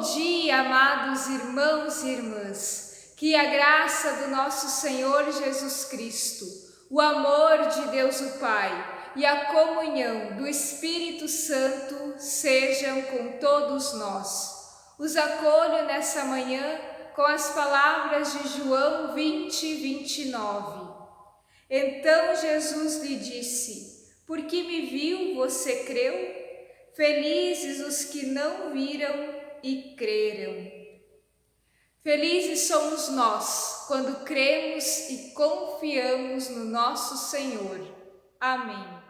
dia, amados irmãos e irmãs. Que a graça do nosso Senhor Jesus Cristo, o amor de Deus o Pai e a comunhão do Espírito Santo sejam com todos nós. Os acolho nessa manhã com as palavras de João 20, 29. Então Jesus lhe disse: porque me viu, você creu? Felizes os que não viram e creram. Felizes somos nós quando cremos e confiamos no nosso Senhor. Amém.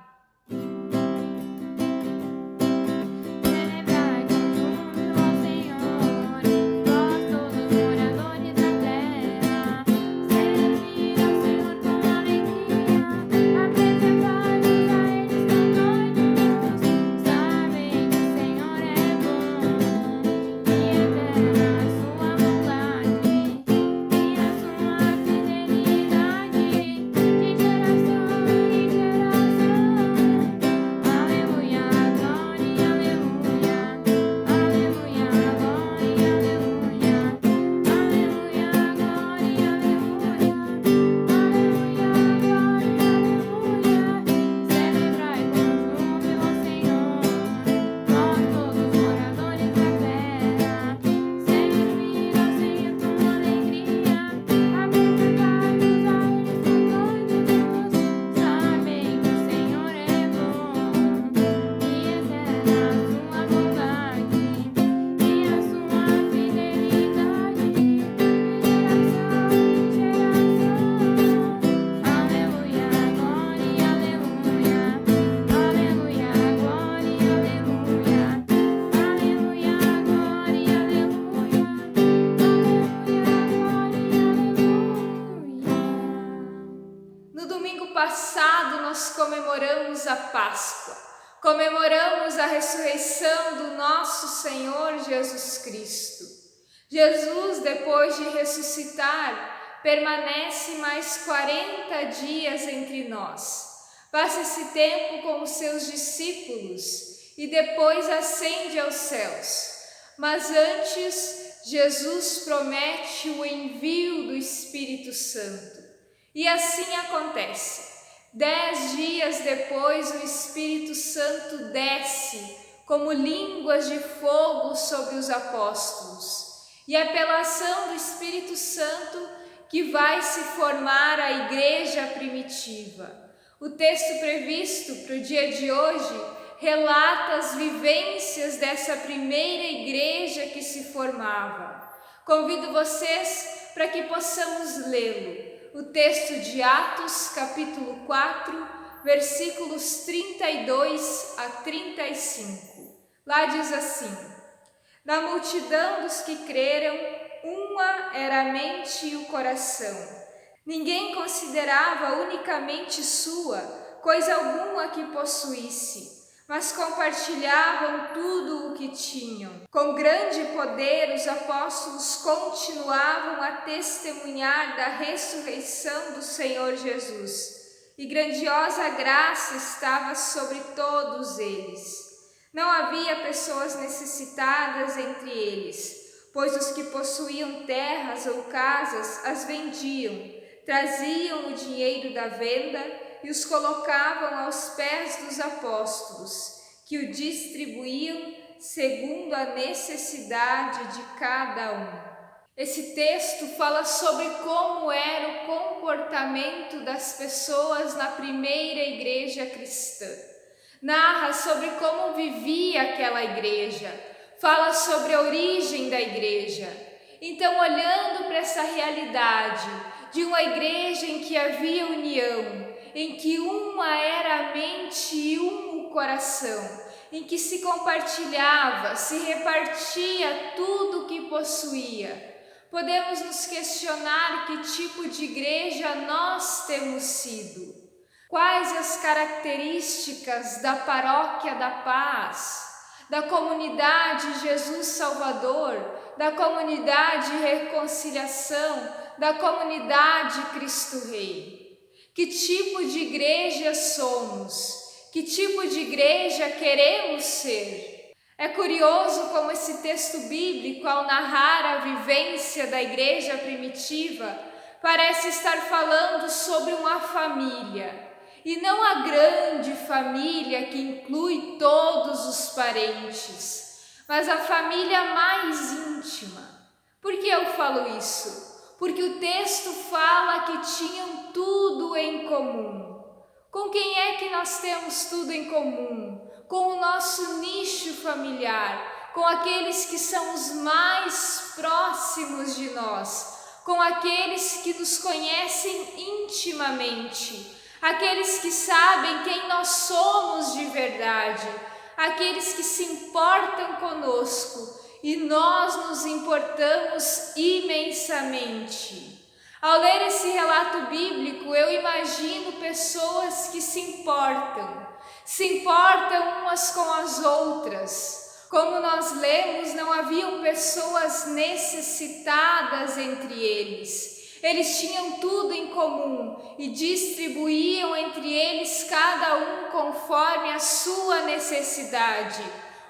Passado nós comemoramos a Páscoa, comemoramos a ressurreição do nosso Senhor Jesus Cristo. Jesus, depois de ressuscitar, permanece mais 40 dias entre nós. Passa esse tempo com os seus discípulos e depois ascende aos céus. Mas antes, Jesus promete o envio do Espírito Santo. E assim acontece. 10 dias depois, o Espírito Santo desce como línguas de fogo sobre os apóstolos. E é pela ação do Espírito Santo que vai se formar a igreja primitiva. O texto previsto para o dia de hoje relata as vivências dessa primeira igreja que se formava. Convido vocês para que possamos lê-lo. O texto de Atos, capítulo 4, versículos 32 a 35. Lá diz assim: da multidão dos que creram, uma era a mente e o coração. Ninguém considerava unicamente sua coisa alguma que possuísse, mas compartilhavam tudo o que tinham. Com grande poder, os apóstolos continuavam a testemunhar da ressurreição do Senhor Jesus, e grandiosa graça estava sobre todos eles. Não havia pessoas necessitadas entre eles, pois os que possuíam terras ou casas as vendiam, traziam o dinheiro da venda e os colocavam aos pés dos apóstolos, que o distribuíam segundo a necessidade de cada um. Esse texto fala sobre como era o comportamento das pessoas na primeira igreja cristã. Narra sobre como vivia aquela igreja, fala sobre a origem da igreja. Então, olhando para essa realidade de uma igreja em que havia união, em que uma era a mente e um o coração, em que se compartilhava, se repartia tudo o que possuía, podemos nos questionar que tipo de igreja nós temos sido. Quais as características da Paróquia da Paz, da comunidade Jesus Salvador, da comunidade Reconciliação, da comunidade Cristo Rei? Que tipo de igreja somos? Que tipo de igreja queremos ser? É curioso como esse texto bíblico, ao narrar a vivência da igreja primitiva, parece estar falando sobre uma família, e não a grande família que inclui todos os parentes, mas a família mais íntima. Por que eu falo isso? Porque o texto fala que tinham tudo em comum. Com quem é que nós temos tudo em comum? Com o nosso nicho familiar, com aqueles que são os mais próximos de nós, com aqueles que nos conhecem intimamente, aqueles que sabem quem nós somos de verdade, aqueles que se importam conosco e nós nos importamos imensamente. Ao ler esse relato bíblico, eu imagino pessoas que se importam umas com as outras. Como nós lemos, não haviam pessoas necessitadas entre eles. Eles tinham tudo em comum e distribuíam entre eles cada um conforme a sua necessidade.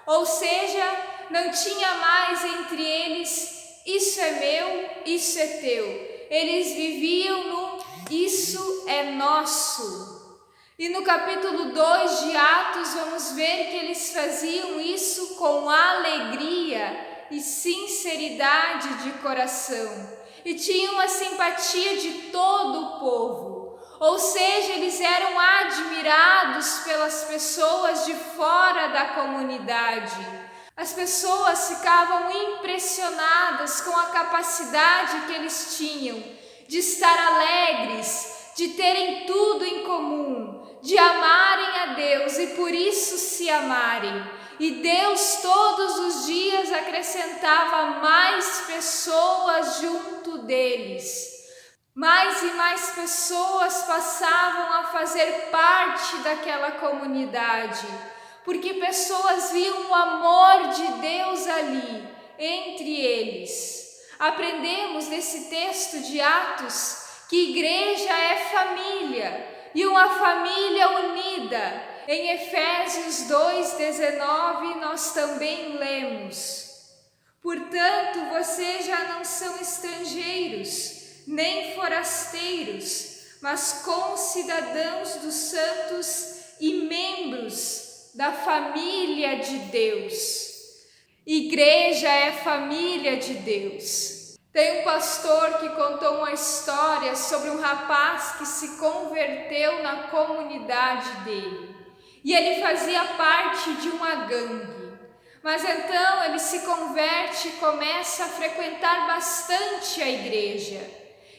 Ou seja, não tinha mais entre eles, isso é meu, isso é teu. Eles viviam no isso é nosso. E no capítulo 2 de Atos vamos ver que eles faziam isso com alegria e sinceridade de coração. E tinham a simpatia de todo o povo. Ou seja, eles eram admirados pelas pessoas de fora da comunidade. As pessoas ficavam impressionadas com a capacidade que eles tinham de estar alegres, de terem tudo em comum, de amarem a Deus e por isso se amarem. E Deus todos os dias acrescentava mais pessoas junto deles. Mais e mais pessoas passavam a fazer parte daquela comunidade, porque pessoas viam o amor de Deus ali, entre eles. Aprendemos nesse texto de Atos que igreja é família, e uma família unida. Em Efésios 2,19 nós também lemos: portanto, vocês já não são estrangeiros, nem forasteiros, mas concidadãos dos santos e membros da família de Deus. Igreja é família de Deus. Tem um pastor que contou uma história sobre um rapaz que se converteu na comunidade dele. E ele fazia parte de uma gangue. Mas então ele se converte e começa a frequentar bastante a igreja.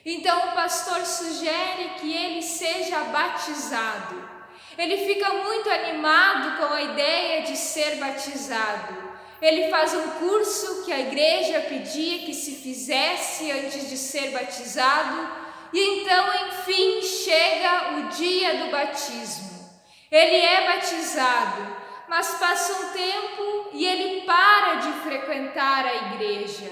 Então o pastor sugere que ele seja batizado. Ele fica muito animado com a ideia de ser batizado. Ele faz um curso que a igreja pedia que se fizesse antes de ser batizado, e então, enfim, chega o dia do batismo. Ele é batizado, mas passa um tempo e ele para de frequentar a igreja.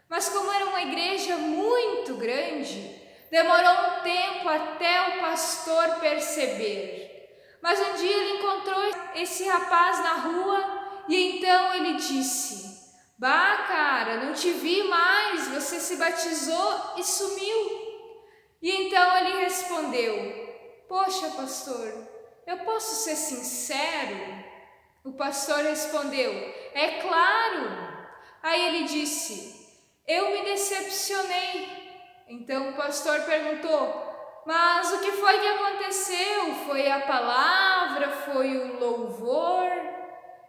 Mas como era uma igreja muito grande, demorou um tempo até o pastor perceber. Mas um dia ele encontrou esse rapaz na rua e então ele disse: "Bah, cara, não te vi mais, você se batizou e sumiu." E então ele respondeu: "Poxa, pastor, eu posso ser sincero?" O pastor respondeu: "É claro." Aí ele disse: "Eu me decepcionei." Então o pastor perguntou: "Mas o que foi que aconteceu? Foi a palavra? Foi o louvor?"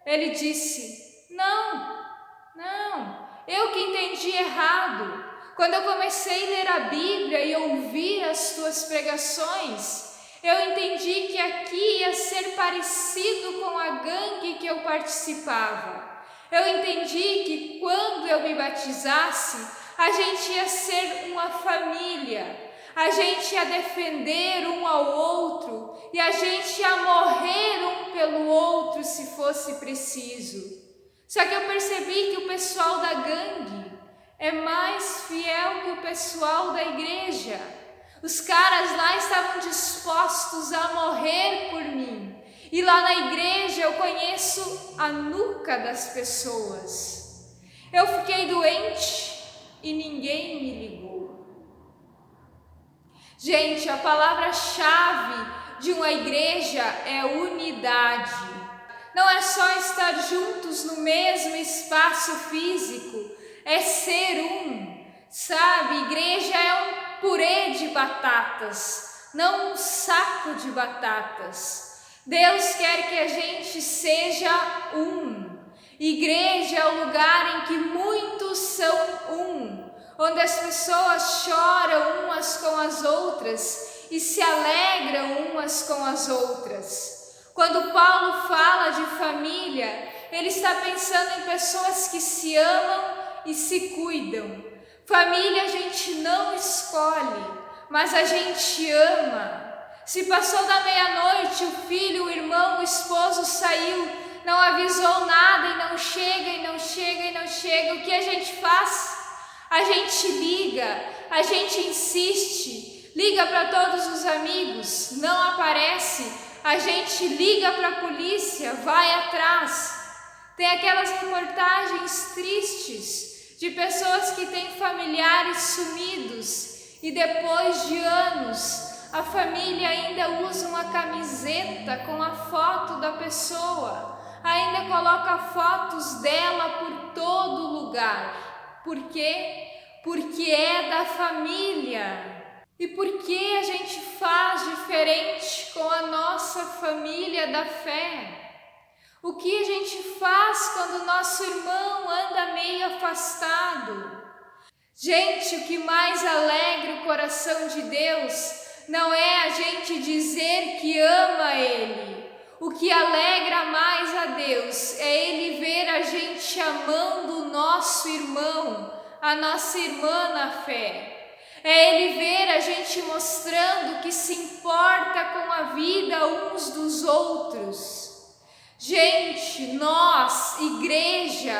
Ele disse: Não, eu que entendi errado. Quando eu comecei a ler a Bíblia e ouvir as tuas pregações, eu entendi que aqui ia ser parecido com a gangue que eu participava. Eu entendi que quando eu me batizasse, a gente ia ser uma família. A gente ia defender um ao outro e a gente ia morrer um pelo outro se fosse preciso. Só que eu percebi que o pessoal da gangue é mais fiel que o pessoal da igreja. Os caras lá estavam dispostos a morrer por mim. E lá na igreja eu conheço a nuca das pessoas. Eu fiquei doente e ninguém me ligou. Gente, a palavra-chave de uma igreja é unidade. Não é só estar juntos no mesmo espaço físico, é ser um. Sabe, igreja é um purê de batatas, não um saco de batatas. Deus quer que a gente seja um. Igreja é o lugar em que muitos são um, onde as pessoas choram umas com as outras e se alegram umas com as outras. Quando Paulo fala de família, ele está pensando em pessoas que se amam e se cuidam. Família a gente não escolhe, mas a gente ama. Se passou da meia-noite, o filho, o irmão, o esposo saiu, não avisou nada e não chega, e não chega, e não chega, o que a gente faz? A gente liga, a gente insiste, liga para todos os amigos, não aparece, a gente liga para a polícia, vai atrás. Tem aquelas reportagens tristes de pessoas que têm familiares sumidos e depois de anos a família ainda usa uma camiseta com a foto da pessoa, ainda coloca fotos dela por todo lugar. Por quê? Porque é da família. E por que a gente faz diferente com a nossa família da fé? O que a gente faz quando o nosso irmão anda meio afastado? Gente, o que mais alegra o coração de Deus não é a gente dizer que ama Ele. O que alegra mais a Deus é Ele ver a gente amando o nosso irmão, a nossa irmã na fé. É Ele ver a gente mostrando que se importa com a vida uns dos outros. Gente, nós, igreja,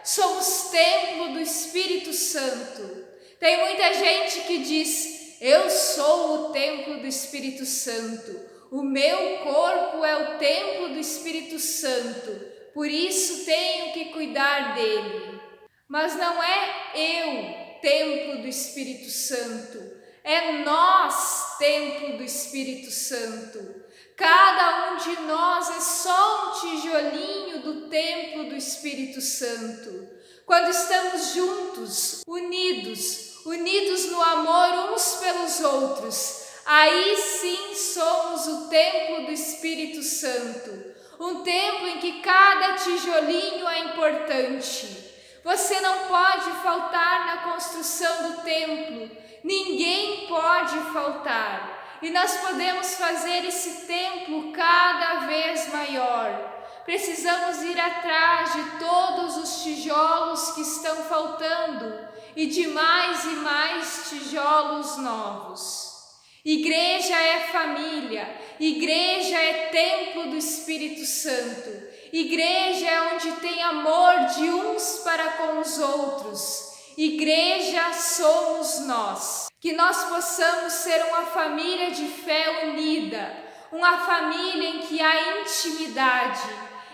somos templo do Espírito Santo. Tem muita gente que diz: eu sou o templo do Espírito Santo, o meu corpo é o templo do Espírito Santo, por isso tenho que cuidar dele. Mas não é eu, templo do Espírito Santo, é nós, templo do Espírito Santo. Cada um de nós é só um tijolinho do templo do Espírito Santo. Quando estamos juntos, unidos no amor uns pelos outros, aí sim somos o templo do Espírito Santo, um templo em que cada tijolinho é importante. Você não pode faltar na construção do templo, ninguém pode faltar, e nós podemos fazer esse templo cada vez maior. Precisamos ir atrás de todos os tijolos que estão faltando e de mais e mais tijolos novos. Igreja é família, igreja é templo do Espírito Santo, igreja é onde tem amor de uns para com os outros. Igreja somos nós, que nós possamos ser uma família de fé unida, uma família em que há intimidade,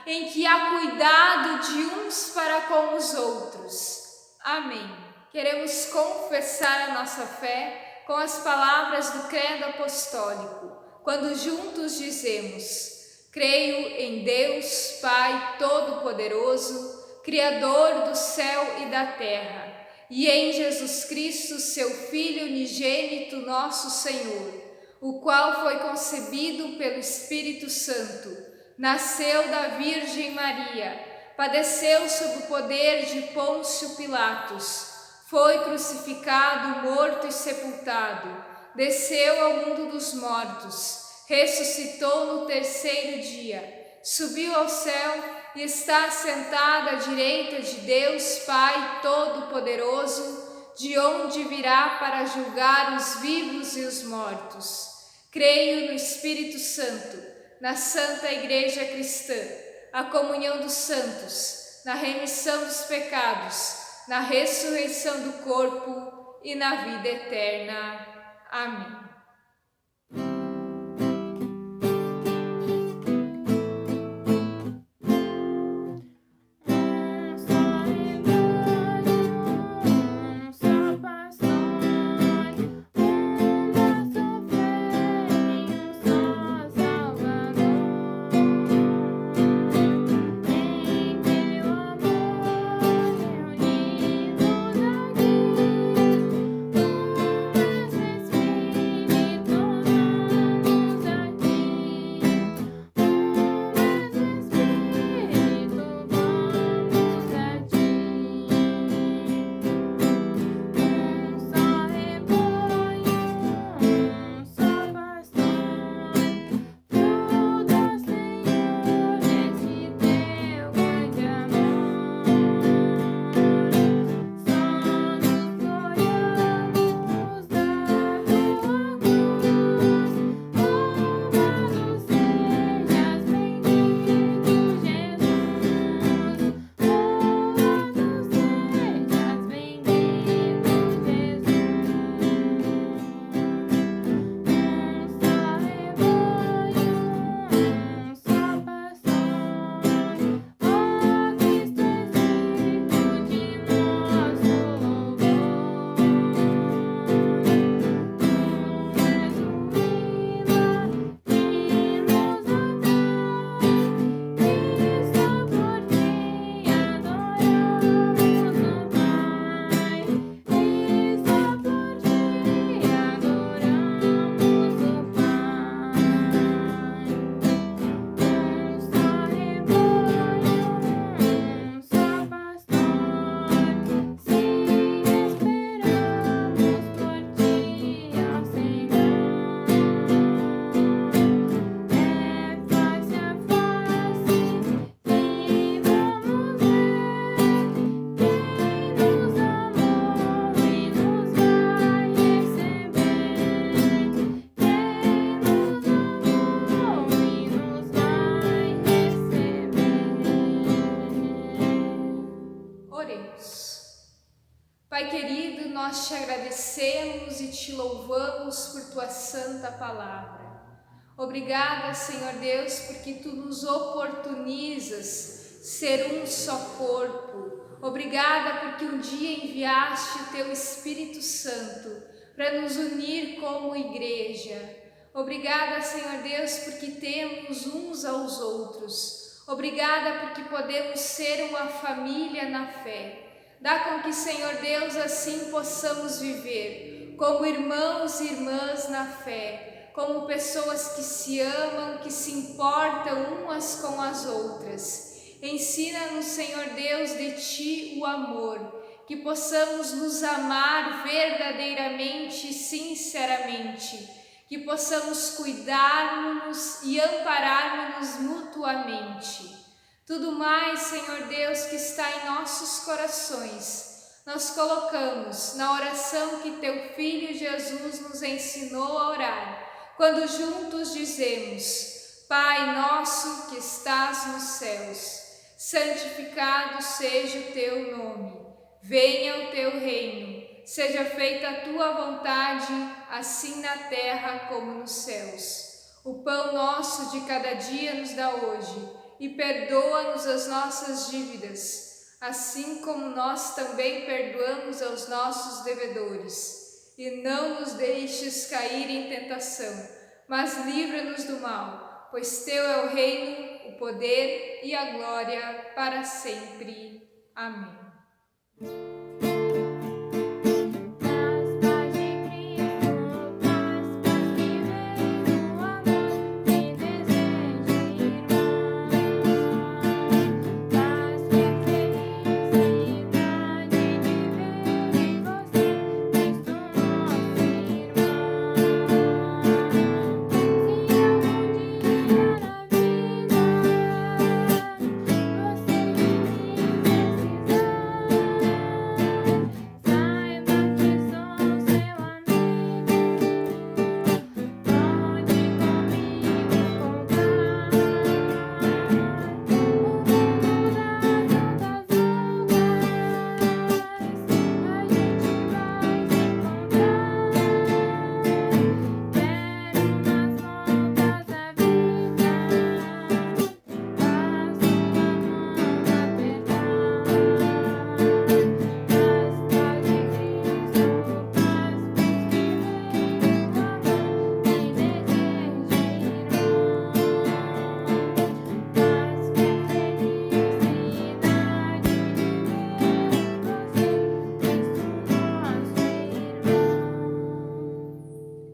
em que há cuidado de uns para com os outros. Amém. Queremos confessar a nossa fé com as palavras do credo apostólico, quando juntos dizemos: creio em Deus, Pai Todo-Poderoso, Criador do céu e da terra, e em Jesus Cristo, seu Filho unigênito, nosso Senhor, o qual foi concebido pelo Espírito Santo, nasceu da Virgem Maria, padeceu sob o poder de Pôncio Pilatos, foi crucificado, morto e sepultado, desceu ao mundo dos mortos, ressuscitou no terceiro dia, subiu ao céu e está sentado à direita de Deus Pai Todo-Poderoso, de onde virá para julgar os vivos e os mortos. Creio no Espírito Santo, na Santa Igreja Cristã, a comunhão dos santos, na remissão dos pecados, na ressurreição do corpo e na vida eterna. Amém. Oremos. Pai querido, nós te agradecemos e te louvamos por tua santa palavra. Obrigada, Senhor Deus, porque tu nos oportunizas ser um só corpo. Obrigada porque um dia enviaste o teu Espírito Santo para nos unir como igreja. Obrigada, Senhor Deus, porque temos uns aos outros. Obrigada porque podemos ser uma família na fé. Dá com que, Senhor Deus, assim possamos viver como irmãos e irmãs na fé, como pessoas que se amam, que se importam umas com as outras. Ensina-nos, Senhor Deus, de Ti o amor, que possamos nos amar verdadeiramente e sinceramente, que possamos cuidar-nos e amparar-nos mutuamente. Tudo mais, Senhor Deus, que está em nossos corações, nós colocamos na oração que Teu Filho Jesus nos ensinou a orar, quando juntos dizemos: Pai nosso que estás nos céus, santificado seja o Teu nome, venha o Teu reino, seja feita a Tua vontade, assim na terra como nos céus. O pão nosso de cada dia nos dá hoje, e perdoa-nos as nossas dívidas, assim como nós também perdoamos aos nossos devedores. E não nos deixes cair em tentação, mas livra-nos do mal, pois Teu é o reino, o poder e a glória para sempre. Amém.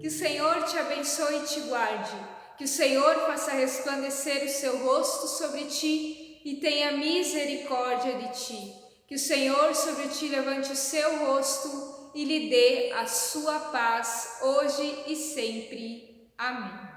Que o Senhor te abençoe e te guarde, que o Senhor faça resplandecer o seu rosto sobre ti e tenha misericórdia de ti, que o Senhor sobre ti levante o seu rosto e lhe dê a sua paz, hoje e sempre. Amém.